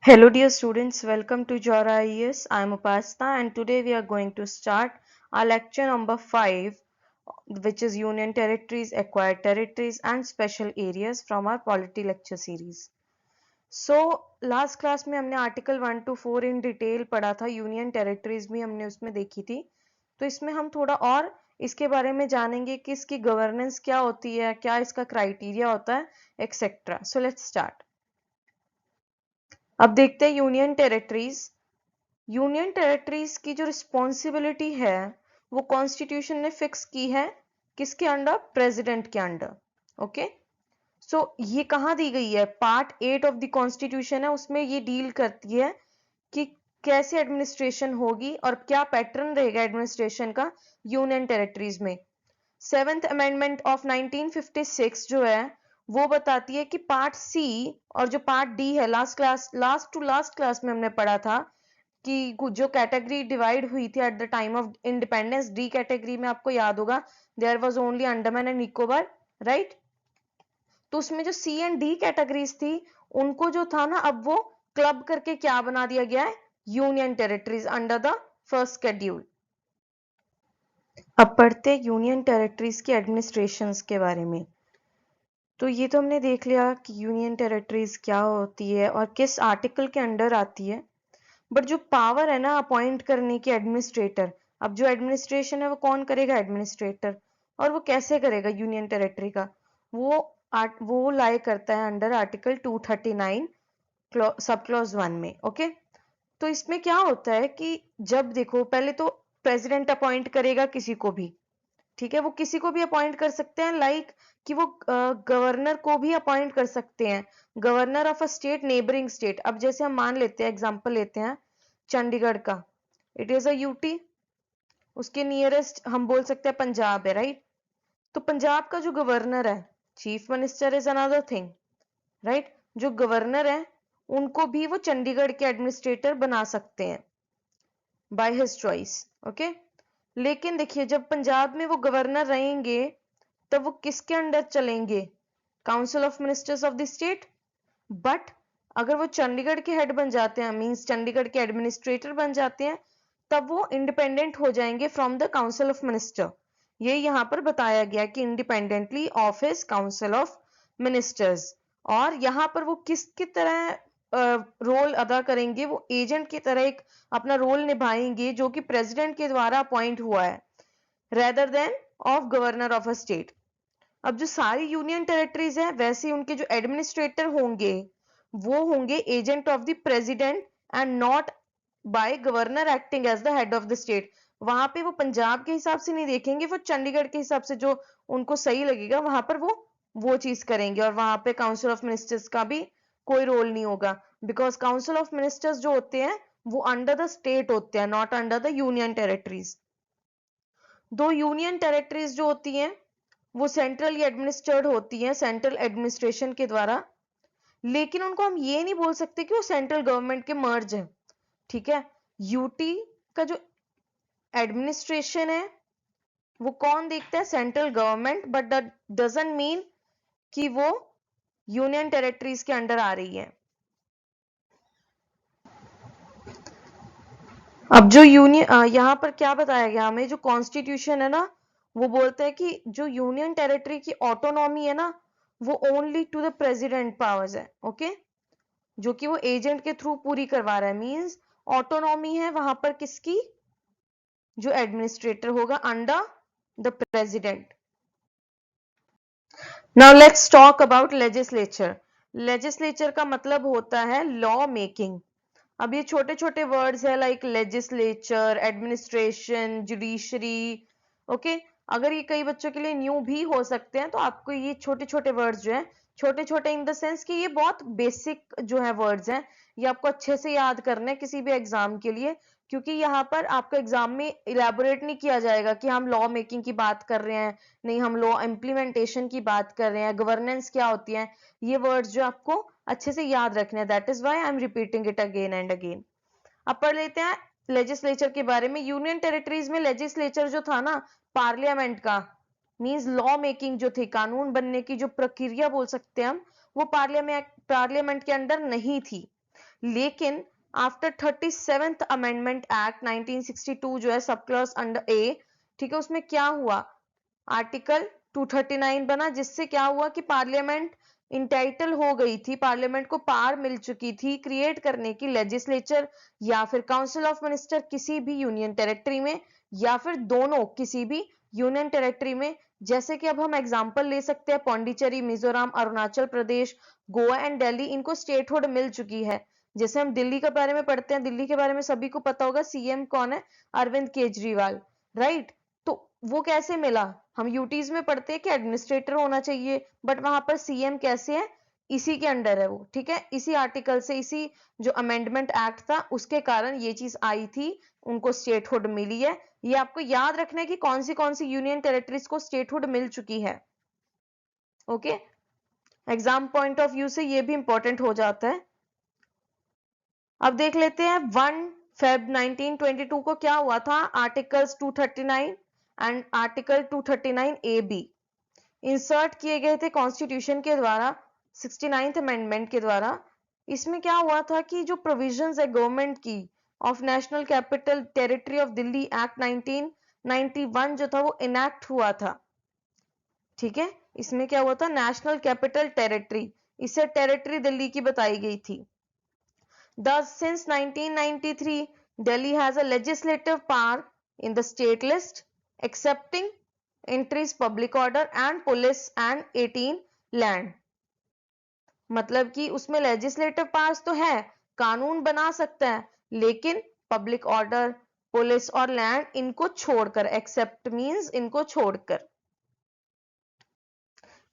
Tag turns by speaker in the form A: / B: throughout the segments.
A: Hello dear students, welcome to Jora IES. I am Upasna and today we are going to start our lecture number 5, which is Union Territories, Acquired Territories and Special Areas from our Polity lecture series. So last class में हमने article 1 to 4 in detail पढ़ा था, union territories भी हमने उसमें देखी थी। तो इसमें हम थोड़ा और इसके बारे में जानेंगे कि इसकी गवर्नेंस क्या होती है, क्या इसका क्राइटेरिया होता है, एक्सेट्रा। So let's start. अब देखते हैं यूनियन टेरिटरीज। यूनियन टेरिटरीज की जो रिस्पॉन्सिबिलिटी है वो कॉन्स्टिट्यूशन ने फिक्स की है, किसके अंडर? प्रेसिडेंट के अंडर। ओके, सो ये कहाँ दी गई है? पार्ट 8 ऑफ द कॉन्स्टिट्यूशन है, उसमें ये डील करती है कि कैसे एडमिनिस्ट्रेशन होगी और क्या पैटर्न रहेगा एडमिनिस्ट्रेशन का यूनियन टेरिटरीज में। 7th अमेंडमेंट ऑफ 1956 जो है वो बताती है कि पार्ट सी और जो पार्ट डी है, लास्ट क्लास में हमने पढ़ा था कि जो कैटेगरी डिवाइड हुई थी at the time of independence, D category में आपको याद होगा there was only Andaman and Nicobar, right. तो उसमें जो सी एंड डी कैटेगरीज थी उनको जो था ना, अब वो क्लब करके क्या बना दिया गया है? Union territories under the first schedule. अब पढ़ते यूनियन टेरिटरीज की एडमिनिस्ट्रेशंस के बारे में। तो ये तो हमने देख लिया कि यूनियन टेरिटरीज क्या होती है और किस आर्टिकल के अंडर आती है। बट जो पावर है ना अपॉइंट करने की एडमिनिस्ट्रेटर, अब जो एडमिनिस्ट्रेशन है वो कौन करेगा? एडमिनिस्ट्रेटर। और वो कैसे करेगा यूनियन टेरिटरी का? वो लाई करता है अंडर आर्टिकल 239 सब क्लॉज 1 में। ओके, तो इसमें क्या होता है कि जब देखो, पहले तो प्रेसिडेंट अपॉइंट करेगा किसी को भी, ठीक है, वो किसी को भी अपॉइंट कर सकते हैं, लाइक कि वो गवर्नर को भी अपॉइंट कर सकते हैं, governor of a state, neighbouring state. अब जैसे हम मान लेते हैं, एग्जांपल लेते हैं चंडीगढ़ का, इट इज अ यूटी, उसके नियरेस्ट हम बोल सकते हैं पंजाब है, राइट। तो पंजाब का जो गवर्नर है, chief minister is another thing, right. जो गवर्नर है उनको भी वो चंडीगढ़ के एडमिनिस्ट्रेटर बना सकते हैं बाय हिज चॉइस। ओके, लेकिन देखिए जब पंजाब में वो गवर्नर रहेंगे तब वो किसके अंडर चलेंगे? Council of ministers of the state. But अगर वो चंडीगढ़ के हेड बन जाते हैं, मींस चंडीगढ़ के एडमिनिस्ट्रेटर बन जाते हैं, तब वो इंडिपेंडेंट हो जाएंगे from the council of minister. ये यहाँ पर बताया गया कि independently of his council of ministers. और यहाँ पर वो किसकी तरह रोल अदा करेंगे? वो एजेंट की तरह एक अपना रोल निभाएंगे जो कि प्रेसिडेंट के द्वारा अपॉइंट हुआ है, rather than of governor of a state. अब जो सारी यूनियन टेरिटरीज है वैसे ही उनके जो एडमिनिस्ट्रेटर होंगे वो होंगे agent of the president and not by governor acting as the head of the state. वहां पे वो पंजाब के हिसाब से नहीं देखेंगे, वो चंडीगढ़ के हिसाब से जो उनको सही लगेगा वहां पर वो चीज करेंगे। और वहां पे काउंसिल ऑफ मिनिस्टर्स का भी कोई रोल नहीं होगा, बिकॉज काउंसिल ऑफ मिनिस्टर्स जो होते हैं वो अंडर द स्टेट होते हैं, not under the union territories. दो यूनियन टेरिटरीज जो होती हैं वो सेंट्रली एडमिनिस्ट्रेड होती हैं, सेंट्रल एडमिनिस्ट्रेशन के द्वारा, लेकिन उनको हम ये नहीं बोल सकते कि वो सेंट्रल गवर्नमेंट के मर्ज है, ठीक है। यूटी का जो एडमिनिस्ट्रेशन है वो कौन देखता है? Central government, but that doesn't mean कि वो यूनियन टेरिटरीज के अंडर आ रही है। अब जो यूनियन यहाँ पर क्या बताया गया हमें, जो कॉन्स्टिट्यूशन है ना वो बोलता है कि जो यूनियन टेरिटरी की ऑटोनॉमी है ना वो only to the president powers है। ओके, जो कि वो एजेंट के थ्रू पूरी करवा रहा है, मींस ऑटोनॉमी है वहां पर किसकी? जो एडमिनिस्ट्रेटर होगा under the president. Now let's talk about legislature. Legislature का मतलब होता है लॉ मेकिंग। अब ये छोटे छोटे वर्ड्स है like legislature, administration, judiciary. Okay, अगर ये कई बच्चों के लिए न्यू भी हो सकते हैं तो आपको ये छोटे छोटे वर्ड्स जो है, छोटे छोटे इन द सेंस कि ये बहुत बेसिक जो है वर्ड्स हैं, ये आपको अच्छे से याद करने हैं किसी भी एग्जाम के लिए, क्योंकि यहाँ पर आपको एग्जाम में इलेबोरेट नहीं किया जाएगा कि हम लॉ मेकिंग की बात कर रहे हैं, नहीं हम लॉ इम्प्लीमेंटेशन की बात कर रहे हैं, गवर्नेंस क्या होती है। ये वर्ड्स जो आपको अच्छे से याद रखने हैं, that is why I am repeating it again and again. अब पढ़ लेते हैं लेजिस्लेचर के बारे में। यूनियन टेरिटरीज में लेजिस्लेचर जो था ना, पार्लियामेंट का, मींस लॉ मेकिंग जो थी, कानून बनने की जो प्रक्रिया बोल सकते हैं हम, वो पार्लियामेंट के अंडर नहीं थी। लेकिन आफ्टर 37th अमेंडमेंट एक्ट 1962 जो है सब क्लॉज अंडर ए, ठीक है, उसमें क्या हुआ, आर्टिकल 239 बना, जिससे क्या हुआ कि पार्लियामेंट इंटाइटल हो गई थी, पार्लियामेंट को पावर मिल चुकी थी क्रिएट करने की लेजिस्लेचर या फिर काउंसिल ऑफ मिनिस्टर किसी भी यूनियन टेरिटरी में, या फिर दोनों किसी भी यूनियन टेरिटरी में। जैसे कि अब हम एग्जांपल ले सकते हैं पौंडीचेरी, मिजोरम, अरुणाचल प्रदेश, गोवा एंड दिल्ली, इनको स्टेटहुड मिल चुकी है। जैसे हम दिल्ली के बारे में पढ़ते हैं, दिल्ली के बारे में सभी को पता होगा, सीएम कौन है, अरविंद केजरीवाल, राइट। तो वो कैसे मिला, हम यूटीज में पढ़ते हैं कि एडमिनिस्ट्रेटर होना चाहिए, बट वहां पर सीएम कैसे है, इसी के अंडर है वो, ठीक है, इसी आर्टिकल से, इसी जो अमेंडमेंट एक्ट था उसके कारण ये चीज आई थी, उनको स्टेटहुड मिली है। ये आपको याद रखना है कि कौन सी यूनियन टेरिटरीज को स्टेटहुड मिल चुकी है। Okay, exam point of view से ये भी इंपॉर्टेंट हो जाता है। अब देख लेते हैं 1 फेब 1922 को क्या हुआ था, articles 239 and article 239 A B insert किए गए थे कॉन्स्टिट्यूशन के द्वारा, 69th अमेंडमेंट के द्वारा। इसमें क्या हुआ था कि जो प्रोविजंस है गवर्नमेंट की of national capital territory of Delhi act 1991 जो था वो इनैक्ट हुआ था, ठीक है। इसमें क्या हुआ था, नेशनल कैपिटल टेरिटरी, इसे टेरिटरी दिल्ली की बताई गई थी। Thus, since 1993, Delhi has a legislative power in the state list, excepting entries public order and police and 18 land. मतलब कि उसमें लेजिस्लेटिव पावर्स तो है, कानून बना सकता है, लेकिन पब्लिक ऑर्डर, पुलिस और लैंड इनको छोड़कर, एक्सेप्ट मींस इनको छोड़कर।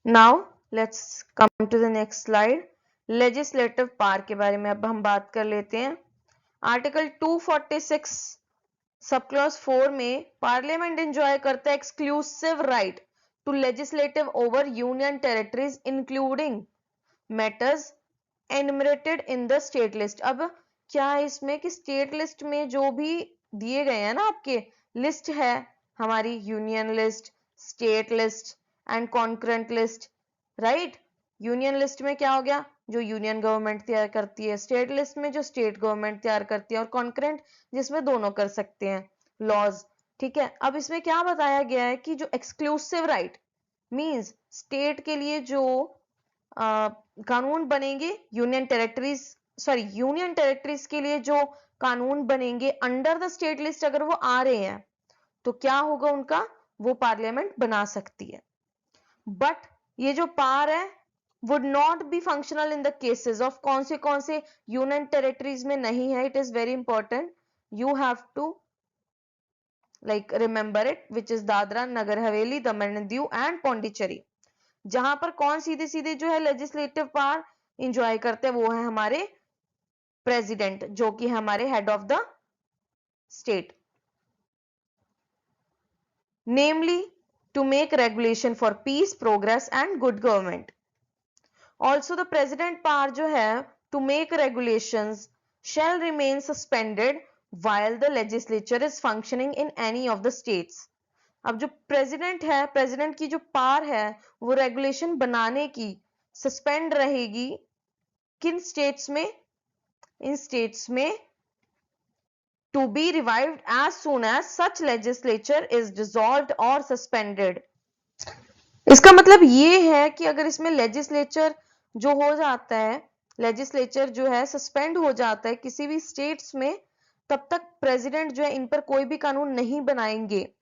A: Now let's come to the next slide. Legislative power के बारे में अब हम बात कर लेते हैं। आर्टिकल 246 सब क्लॉज 4 में पार्लियामेंट एंजॉय करता है exclusive right to legislative over union territories including matters enumerated in the state list. अब क्या है इसमें कि स्टेट लिस्ट में जो भी दिए गए हैं ना, आपके लिस्ट है हमारी union list, state list and concurrent list, right. Union list में क्या हो गया, जो यूनियन गवर्नमेंट तैयार करती है, स्टेट लिस्ट में जो स्टेट गवर्नमेंट तैयार करती है, और कॉन्करेंट जिसमें दोनों कर सकते हैं लॉज, ठीक है। अब इसमें क्या बताया गया है कि जो एक्सक्लूसिव राइट मींस स्टेट के लिए जो कानून बनेंगे, यूनियन टेरिटरीज के लिए जो कानून बनेंगे अंडर द स्टेट लिस्ट, अगर वो आ रहे हैं तो क्या होगा उनका, वो पार्लियामेंट बना सकती है। बट ये जो पावर है would not be functional in the cases of कौन से यूनियन टेरिटरीज में नहीं है। It is very important, you have to like remember it, which is Dadra Nagar Haveli, Daman and Diu and Pondicherry. जहां पर कौन सीधे सीधे जो है लेजिस्लेटिव पावर इंजॉय करते हैं वो है हमारे प्रेसिडेंट, जो कि हमारे head of the state, namely to make regulation for peace, progress and good government. Also the president power जो है to make regulations shall remain suspended while the legislature is functioning in any of the states. अब जो president है, president की जो power है वो regulation बनाने की सस्पेंड रहेगी किन स्टेट्स में, इन स्टेट्स में to be revived as soon as such legislature is dissolved or suspended. इसका मतलब ये है कि अगर इसमें लेजिस्लेचर जो हो जाता है, लेजिस्लेचर जो है सस्पेंड हो जाता है किसी भी स्टेट्स में, तब तक प्रेसिडेंट जो है इन पर कोई भी कानून नहीं बनाएंगे।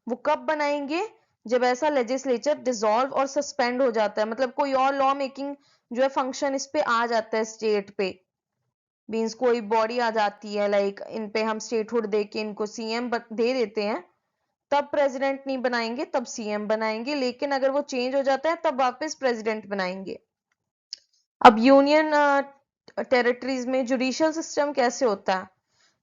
A: वो कब बनाएंगे, जब ऐसा लेजिस्लेचर डिसॉल्व और सस्पेंड हो जाता है, मतलब कोई और लॉ मेकिंग जो है फंक्शन इस पे आ जाता है स्टेट पे, मीन्स कोई बॉडी आ जाती है, लाइक इन पे हम स्टेटहुड दे के इनको सीएम दे देते हैं, तब प्रेसिडेंट नहीं बनाएंगे, तब सीएम बनाएंगे। लेकिन अगर वो चेंज हो जाता है तब वापस प्रेसिडेंट बनाएंगे। अब यूनियन टेरिटरीज में जुडिशियल सिस्टम कैसे होता है,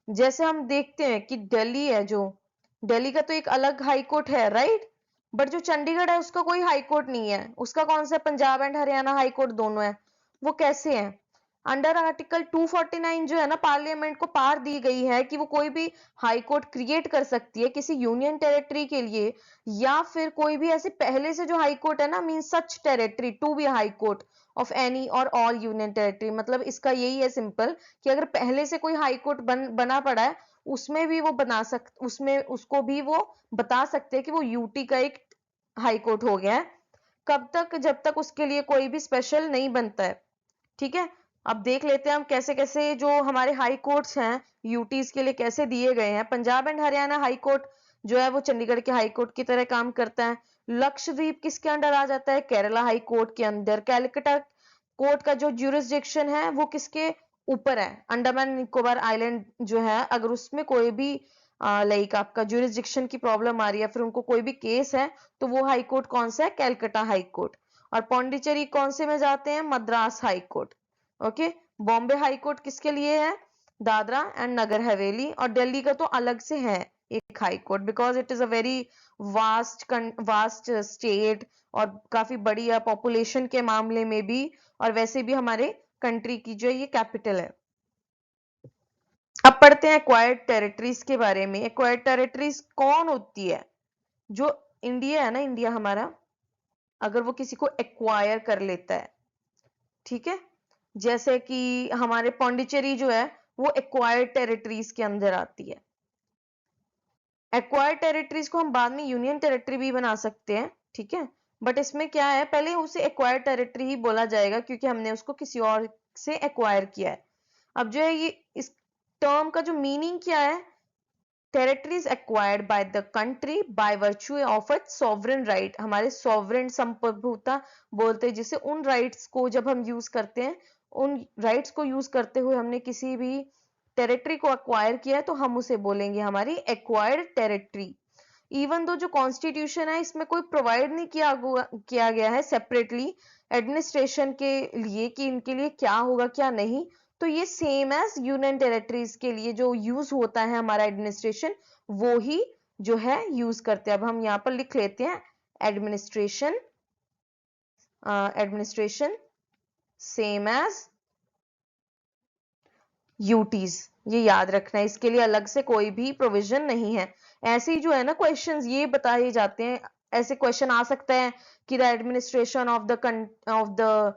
A: जैसे हम देखते हैं कि दिल्ली है, जो दिल्ली का तो एक अलग हाई कोर्ट है, राइट, बट जो चंडीगढ़ है उसका कोई हाई कोर्ट नहीं है, उसका कौन सा, Punjab and Haryana high court दोनों है। वो कैसे है, अंडर आर्टिकल 249 जो है ना, पार्लियामेंट को पावर दी गई है कि वो कोई भी हाई कोर्ट क्रिएट कर सकती है किसी यूनियन टेरिटरी के लिए, या फिर कोई भी ऐसे पहले से जो हाई कोर्ट है ना, mean such territory to be high court, of any और ऑल यूनियन टेरिटरी। मतलब इसका यही है सिंपल कि अगर पहले से कोई हाई कोर्ट बना पड़ा है उसमें भी वो उसमें उसको भी वो बता सकते हैं कि वो यूटी का एक हाई कोर्ट हो गया है। कब तक? जब तक उसके लिए कोई भी स्पेशल नहीं बनता है। ठीक है, अब देख लेते हैं हम कैसे कैसे जो हमारे हाई कोर्ट्स हैं यूटीज के लिए कैसे दिए गए हैं। Punjab and Haryana high court जो है वो चंडीगढ़ के हाई कोर्ट की तरह काम करता है। लक्षद्वीप किसके अंडर आ जाता है? केरला हाई कोर्ट के अंदर। कैलकटा कोर्ट का जो ज्यूरिसडिक्शन है वो किसके ऊपर है? अंडमान निकोबार आइलैंड जो है, अगर उसमें कोई भी लाइक आपका ज्यूरिसडिक्शन की प्रॉब्लम आ रही है, फिर उनको कोई भी केस है, तो वो हाई कोर्ट कौन सा है? Calcutta high court. और पौंडीचेरी कौन से में जाते हैं? Madras high court. Okay, Bombay high court किसके लिए है? दादरा एंड नगर हवेली। और दिल्ली का तो अलग से है एक high court, because it is a very vast state और काफी बड़ी है पॉपुलेशन के मामले में भी, और वैसे भी हमारे कंट्री की जो ये कैपिटल है। अब पढ़ते हैं एक्वायर्ड टेरिटरीज के बारे में। एक्वायर्ड टेरिटरीज कौन होती है? जो इंडिया है ना, इंडिया हमारा, अगर वो किसी को एक्वायर कर लेता है, ठीक है, जैसे कि हमारे पौंडीचेरी जो है वो एक्वायर्ड टेरिटरीज के अंदर आती है। एक्वायर्ड टेरिटरीज को हम बाद में यूनियन टेरिटरी भी बना सकते हैं, ठीक है, बट इसमें क्या है, पहले उसे एक्वायर्ड टेरिटरी ही बोला जाएगा क्योंकि हमने उसको किसी और से एक्वायर किया है। अब जो है ये इस टर्म का जो मीनिंग क्या है? Territories acquired by the country by virtue of its sovereign right. हमारे सॉवरेन संप्रभुता बोलते हैं जिसे, उन राइट्स को जब हम यूज करते हैं, उन राइट्स को यूज करते हुए हमने किसी भी टेरिटरी को एक्वायर किया है तो हम उसे बोलेंगे हमारी एक्वायर्ड टेरिटरी। इवन दो जो कॉन्स्टिट्यूशन है इसमें कोई प्रोवाइड नहीं किया गया है सेपरेटली एडमिनिस्ट्रेशन के लिए कि इनके लिए क्या होगा क्या नहीं, तो ये सेम एज यूनियन टेरिटरीज के लिए जो यूज होता है हमारा एडमिनिस्ट्रेशन, वो ही जो है यूज करते हैं। अब हम यहाँ पर लिख लेते हैं administration, administration same as UTs, ये याद रखना है, इसके लिए अलग से कोई भी प्रोविजन नहीं है। ऐसे ही जो है ना क्वेश्चंस ये बताए जाते हैं, ऐसे क्वेश्चन आ सकता है कि the administration of the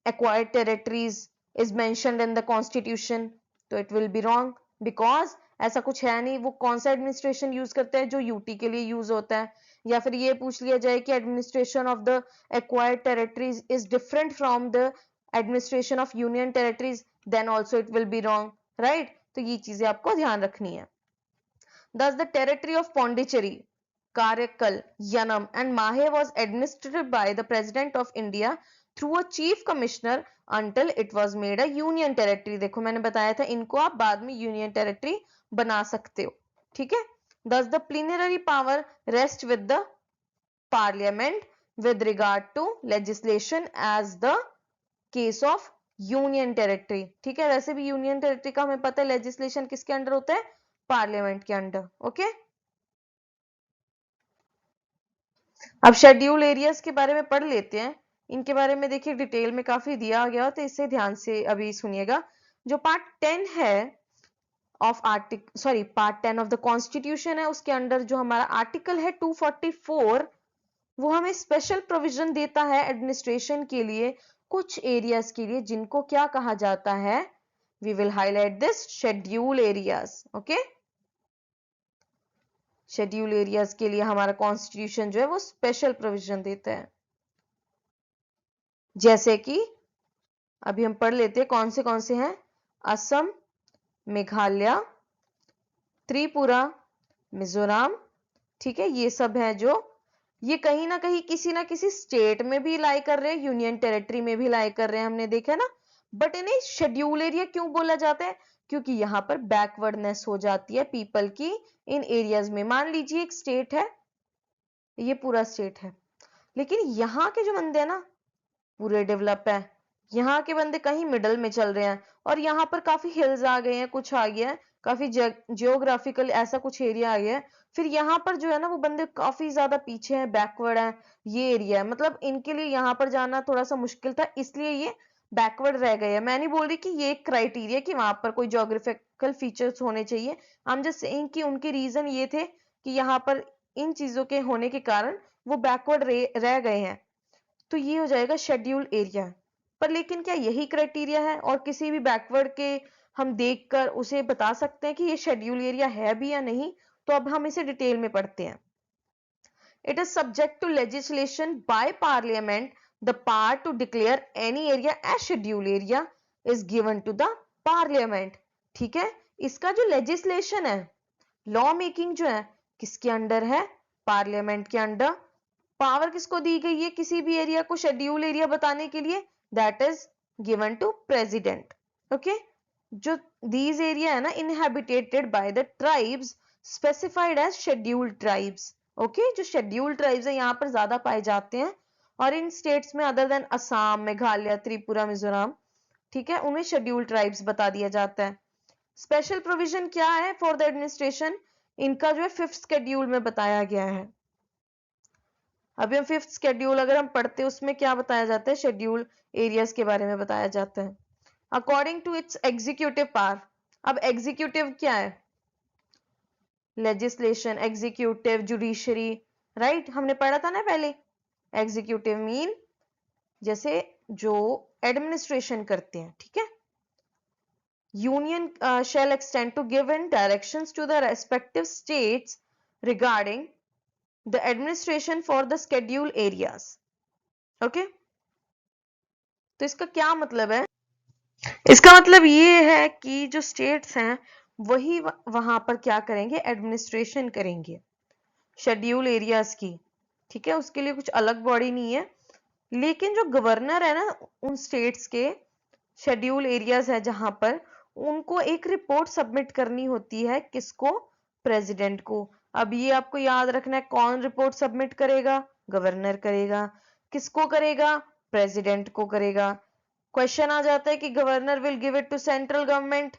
A: acquired territories is mentioned in the constitution, तो it will be wrong because ऐसा कुछ है नहीं। वो कौन सा एडमिनिस्ट्रेशन यूज करता है? जो यूटी के लिए यूज होता है। या फिर ये पूछ लिया जाए कि administration of the acquired territories is different from the administration of union territories, then also it will be wrong, right? तो ये चीजें आपको ध्यान रखनी है। Thus the territory of Pondicherry, Karaikal, Yanam and Mahe was administered by the President of India through a chief commissioner until it was made a union territory। देखो मैंने बताया था इनको आप बाद में union territory बना सकते हो, ठीक है। Thus the plenary power rests with the parliament with regard to legislation as the case of union territory, ठीक है। वैसे भी union territory का हमें पता है legislation किसके अंडर होता है? पार्लियामेंट के अंडर, ओके। अब शेड्यूल एरियाज के बारे में पढ़ लेते हैं। इनके बारे में देखिए डिटेल में काफी दिया गया, तो इसे ध्यान से अभी सुनिएगा। जो पार्ट 10 है of part 10 of the constitution है, उसके अंडर जो हमारा आर्टिकल है 244, वो हमें स्पेशल प्रोविजन देता है एडमिनिस्ट्रेशन के लिए, कुछ एरियाज के लिए, जिनको क्या कहा जाता है? We will highlight this schedule areas, okay. Schedule areas के लिए हमारा कॉन्स्टिट्यूशन जो है वो स्पेशल प्रोविजन देता है। जैसे कि अभी हम पढ़ लेते हैं कौन से हैं। असम, मेघालय, त्रिपुरा, मिजोरम, ठीक है, ये सब है जो ये कहीं ना कहीं किसी ना किसी स्टेट में भी लाई कर रहे हैं, यूनियन टेरिटरी में भी लाई कर रहे हैं, हमने देखा ना। बट इन्हें शेड्यूल एरिया क्यों बोला जाता है? क्योंकि यहाँ पर बैकवर्डनेस हो जाती है पीपल की इन एरियाज में। मान लीजिए एक स्टेट है, ये पूरा स्टेट है, लेकिन यहाँ के जो बंदे हैं ना पूरे डेवलप है, यहाँ के बंदे कहीं मिडल में चल रहे हैं, और यहाँ पर काफी हिल्स आ गए हैं, कुछ आ गया है, काफी जियोग्राफिकल ऐसा कुछ एरिया आ गया है। फिर यहाँ पर जो है ना वो बंदे काफी ज्यादा पीछे हैं, बैकवर्ड है, ये एरिया है, मतलब इनके लिए यहाँ पर जाना थोड़ा सा मुश्किल था, इसलिए ये बैकवर्ड रह गए हैं। मैं नहीं बोल रही कि ये एक क्राइटेरिया कि वहां पर कोई जोग्राफिकल फीचर्स होने चाहिए, आई एम जस्ट सेइंग कि उनके रीजन ये थे कि यहाँ पर इन चीजों के होने के कारण वो बैकवर्ड रह गए हैं। तो ये हो जाएगा शेड्यूल एरिया। पर लेकिन क्या यही क्राइटेरिया है और किसी भी बैकवर्ड के हम देखकर उसे बता सकते हैं कि ये शेड्यूल एरिया है भी या नहीं? तो अब हम इसे डिटेल में पढ़ते हैं। It is subject to legislation by parliament. The power to declare any area as schedule area is given to the parliament. ठीक है, इसका जो legislation है, लॉ मेकिंग जो है, किसके अंडर है? पार्लियामेंट के अंडर। पावर किसको दी गई है किसी भी एरिया को शेड्यूल एरिया बताने के लिए? That is given to president. Okay, जो दीज एरिया है ना inhabited by the tribes specified as scheduled tribes. Okay, जो शेड्यूल्ड ट्राइब्स है यहाँ पर ज्यादा पाए जाते हैं और इन स्टेट्स में अदर देन असम, मेघालय, त्रिपुरा, मिजोरम, ठीक है, उन्हें शेड्यूल्ड ट्राइब्स बता दिया जाता है। स्पेशल प्रोविजन क्या है फॉर द एडमिनिस्ट्रेशन? इनका जो है 5th शेड्यूल में बताया गया है। अभी हम 5th शेड्यूल अगर हम पढ़ते हैं उसमें क्या बताया जाता है? शेड्यूल एरियाज के बारे में बताया जाता है। According to its executive power. अब एग्जीक्यूटिव क्या है? लेजिस्लेशन, एग्जीक्यूटिव, जुडिशरी, राइट, हमने पढ़ा था ना पहले। एग्जीक्यूटिव मीन जैसे जो एडमिनिस्ट्रेशन करते हैं, ठीक है। Union shall extend to give in directions to the respective states regarding the administration for the schedule areas. Okay? तो इसका क्या मतलब है? इसका मतलब ये है कि जो स्टेट्स हैं वही वहां पर क्या करेंगे? एडमिनिस्ट्रेशन करेंगे शेड्यूल एरियाज की, ठीक है। उसके लिए कुछ अलग बॉडी नहीं है, लेकिन जो गवर्नर है ना उन स्टेट्स के शेड्यूल एरियाज है जहां पर, उनको एक रिपोर्ट सबमिट करनी होती है। किसको? प्रेसिडेंट को। अब ये आपको याद रखना है, कौन रिपोर्ट सबमिट करेगा? गवर्नर करेगा। किसको करेगा? प्रेसिडेंट को करेगा। क्वेश्चन आ जाता है कि governor will give it to central government,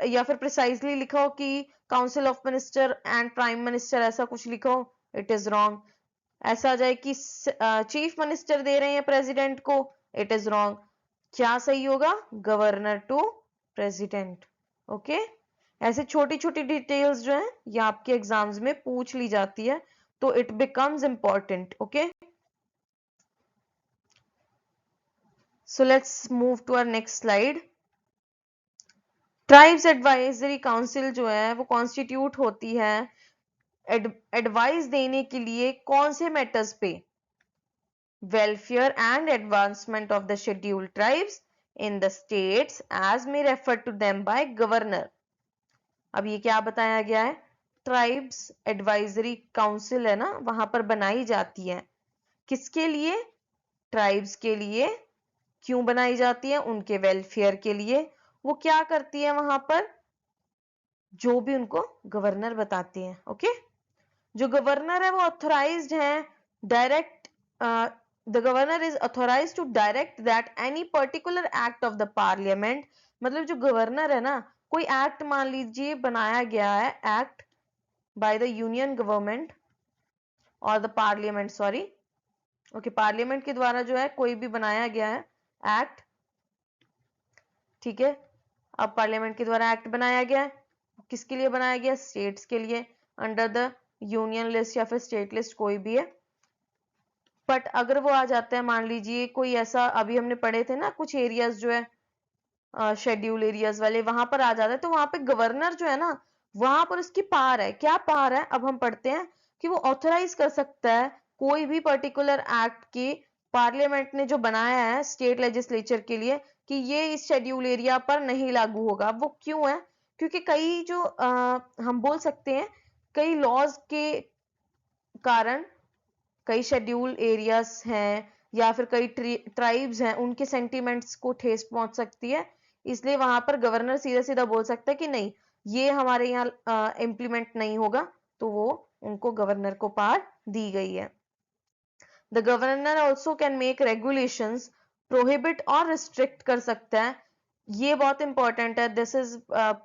A: या फिर प्रिसाइजली लिखा हो कि council of minister and prime minister, ऐसा कुछ लिखा हो। It is wrong. ऐसा आ जाए कि चीफ मिनिस्टर दे रहे हैं प्रेसिडेंट को, इट इज रॉन्ग। क्या सही होगा? Governor to president. ओके, ऐसे छोटी छोटी डिटेल्स जो है ये आपके एग्जाम्स में पूछ ली जाती है, तो it becomes important. Okay, so let's move to our next slide. Tribes advisory council जो है वो कॉन्स्टिट्यूट होती है एडवाइस देने के लिए कौन से मैटर्स पे? Welfare and advancement of the scheduled tribes in the states as may refer to them by governor. अब ये क्या बताया गया है? ट्राइब्स एडवाइजरी काउंसिल है ना, वहां पर बनाई जाती है किसके लिए? ट्राइब्स के लिए। क्यों बनाई जाती है? उनके वेलफेयर के लिए। वो क्या करती है वहां पर? जो भी उनको गवर्नर बताते हैं। ओके, जो गवर्नर है वो ऑथोराइज्ड है direct, the governor is authorised to direct that any particular act of the parliament. मतलब जो गवर्नर है ना, कोई एक्ट मान लीजिए बनाया गया है, act by the union government और the parliament, sorry, okay, parliament के द्वारा जो है कोई भी बनाया गया है एक्ट, ठीक है। अब पार्लियामेंट के द्वारा एक्ट बनाया गया है, किसके लिए बनाया गया? स्टेट्स के लिए, अंडर द यूनियन लिस्ट या फिर स्टेट लिस्ट, कोई भी है। बट अगर वो आ जाता है, मान लीजिए कोई ऐसा, अभी हमने पढ़े थे ना कुछ एरियाज जो है शेड्यूल एरियाज वाले, वहां पर आ जाता है, तो वहां पे गवर्नर जो है ना, वहां पर उसकी पावर है। क्या पावर है? अब हम पढ़ते हैं कि वो ऑथराइज कर सकता है कोई भी पर्टिकुलर एक्ट की पार्लियामेंट ने जो बनाया है स्टेट लेजिस्लेचर के लिए, कि ये इस शेड्यूल एरिया पर नहीं लागू होगा। वो क्यों है? क्योंकि कई जो हम बोल सकते हैं कई लॉज के कारण कई शेड्यूल एरियाज हैं या फिर कई ट्राइब्स हैं, उनके सेंटिमेंट्स को ठेस पहुंच सकती है। इसलिए वहां पर गवर्नर सीधा सीधा बोल सकता है कि नहीं, ये हमारे यहाँ इम्प्लीमेंट नहीं होगा, तो वो उनको गवर्नर को पावर दी गई है। The governor also can make regulations, prohibit और रिस्ट्रिक्ट कर सकता है। ये बहुत इंपॉर्टेंट है, this is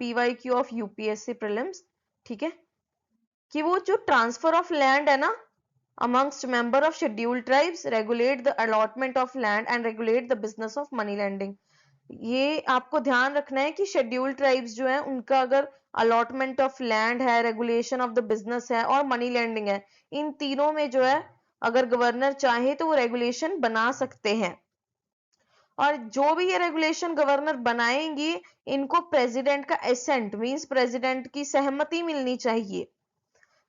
A: PYQ of UPSC prelims, ठीक है, कि वो जो ट्रांसफर ऑफ लैंड है ना amongst member of scheduled tribes, regulate the allotment of land and regulate the business of money lending। ये आपको ध्यान रखना है कि शेड्यूल्ड ट्राइब्स जो है उनका अगर अलॉटमेंट ऑफ लैंड है, रेगुलेशन ऑफ द बिजनेस है और मनी लैंडिंग है, इन तीनों में जो है अगर गवर्नर चाहे तो वो रेगुलेशन बना सकते हैं। और जो भी ये रेगुलेशन गवर्नर बनाएंगे इनको प्रेसिडेंट का एसेंट मींस प्रेसिडेंट की सहमति मिलनी चाहिए।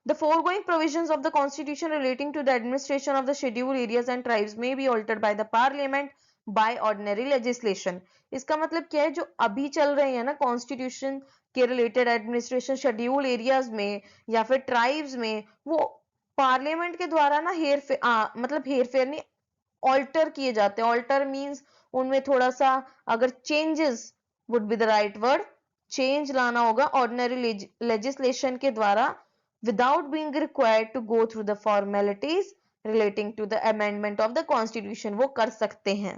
A: The foregoing provisions of the Constitution relating to the administration of the scheduled areas and tribes may be altered by the Parliament by ordinary legislation। इसका मतलब क्या है, जो अभी चल रहे हैं ना कॉन्स्टिट्यूशन के रिलेटेड एडमिनिस्ट्रेशन शेड्यूल एरियाज में या फिर ट्राइब्स में, वो पार्लियामेंट के द्वारा ना मतलब हेर फेर नहीं, ऑल्टर किए जाते हैं। ऑल्टर मीन्स उनमें थोड़ा सा अगर changes would be the right word, change लाना होगा ऑर्डिनरी लेजिस्लेशन के द्वारा without being required to go through the formalities relating to the amendment of the constitution, वो कर सकते हैं।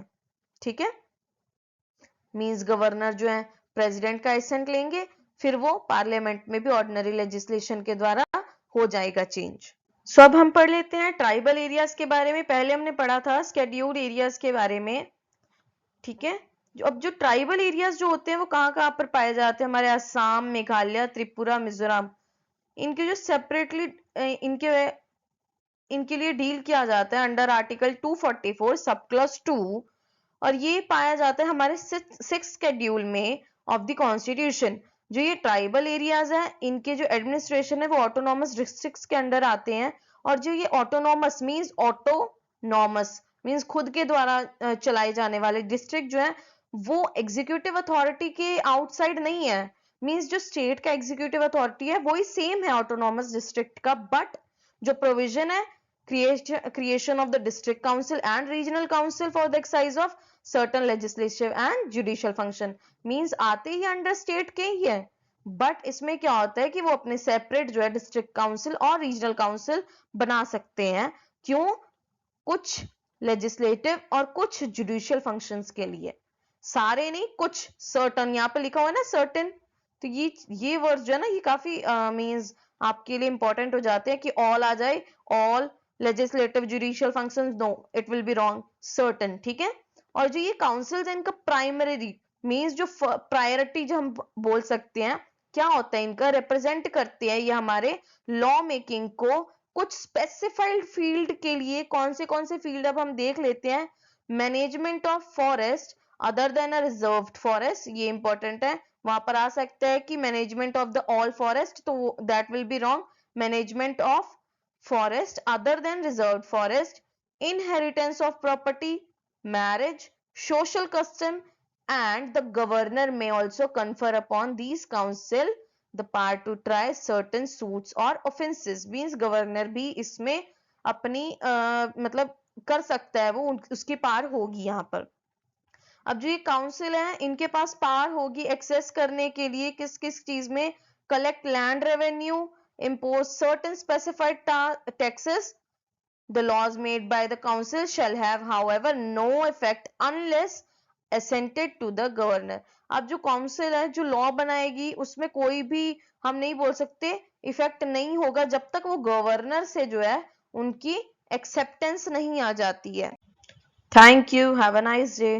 A: ठीक है, मींस गवर्नर जो है प्रेसिडेंट का एसेंट लेंगे, फिर वो पार्लियामेंट में भी ऑर्डिनरी लेजिस्लेशन के द्वारा हो जाएगा चेंज। सो अब हम पढ़ लेते हैं ट्राइबल एरियाज के बारे में। पहले हमने पढ़ा था स्केड्यूल्ड एरियाज के बारे में। ठीक है, अब जो ट्राइबल एरियाज जो होते हैं वो कहाँ कहाँ पर पाए जाते हैं, हमारे असम, मेघालय, त्रिपुरा, मिजोरम, इनके जो सेपरेटली इनके लिए डील किया जाता है अंडर आर्टिकल 244 सब क्लॉज 2, और ये पाया जाता है हमारे 6th शेड्यूल में ऑफ द कॉन्स्टिट्यूशन। जो ये ट्राइबल एरियाज है इनके जो एडमिनिस्ट्रेशन है वो ऑटोनॉमस डिस्ट्रिक्ट्स के अंडर आते हैं, और जो ये ऑटोनॉमस मींस खुद के द्वारा चलाए जाने वाले डिस्ट्रिक्ट जो है वो एग्जीक्यूटिव अथॉरिटी के आउटसाइड नहीं है। मींस जो स्टेट का एग्जीक्यूटिव अथॉरिटी है वही सेम है ऑटोनॉमस डिस्ट्रिक्ट का, बट जो प्रोविजन है creation of the district council and regional council for the exercise of certain legislative and judicial function, means आते ही अंडर स्टेट के ही है, बट इसमें क्या होता है कि वो अपने सेपरेट जो है डिस्ट्रिक्ट काउंसिल और रीजनल काउंसिल बना सकते हैं। क्यों? कुछ लेजिस्लेटिव और कुछ जुडिशियल फंक्शंस के लिए, सारे नहीं, कुछ सर्टन, यहाँ पे लिखा हुआ है ना सर्टन, तो ये वर्ड जो है ना ये काफी मींस आपके लिए इंपॉर्टेंट हो जाते हैं कि ऑल आ जाए, all legislative judicial functions, no it will be wrong, certain. ठीक है, और जो ये काउंसिल्स है इनका प्राइमरी मींस जो प्रायोरिटी जो हम बोल सकते हैं, क्या होता है इनका रिप्रेजेंट करते हैं ये हमारे लॉ मेकिंग को कुछ स्पेसिफाइड फील्ड के लिए। कौन से फील्ड अब हम देख लेते हैं, management of forest other than a reserved forest, ये इंपॉर्टेंट है, वहां पर आ सकता है कि management of the all forest, तो that will be wrong, management of forest other than reserved forest, inheritance of property, marriage, social custom, and the governor may also confer upon these council the power to try certain suits or offenses, means governor भी इसमें अपनी मतलब कर सकता है, वो उसकी power होगी यहाँ पर। अब जो ये काउंसिल है इनके पास पावर होगी एक्सेस करने के लिए किस किस चीज में, collect land revenue, impose certain specified taxes. The laws made by the council shall have however no effect unless assented to the governor। अब जो काउंसिल है जो लॉ बनाएगी उसमें कोई भी हम नहीं बोल सकते इफेक्ट नहीं होगा जब तक वो गवर्नर से जो है उनकी एक्सेप्टेंस नहीं आ जाती है। Thank you, have a nice day.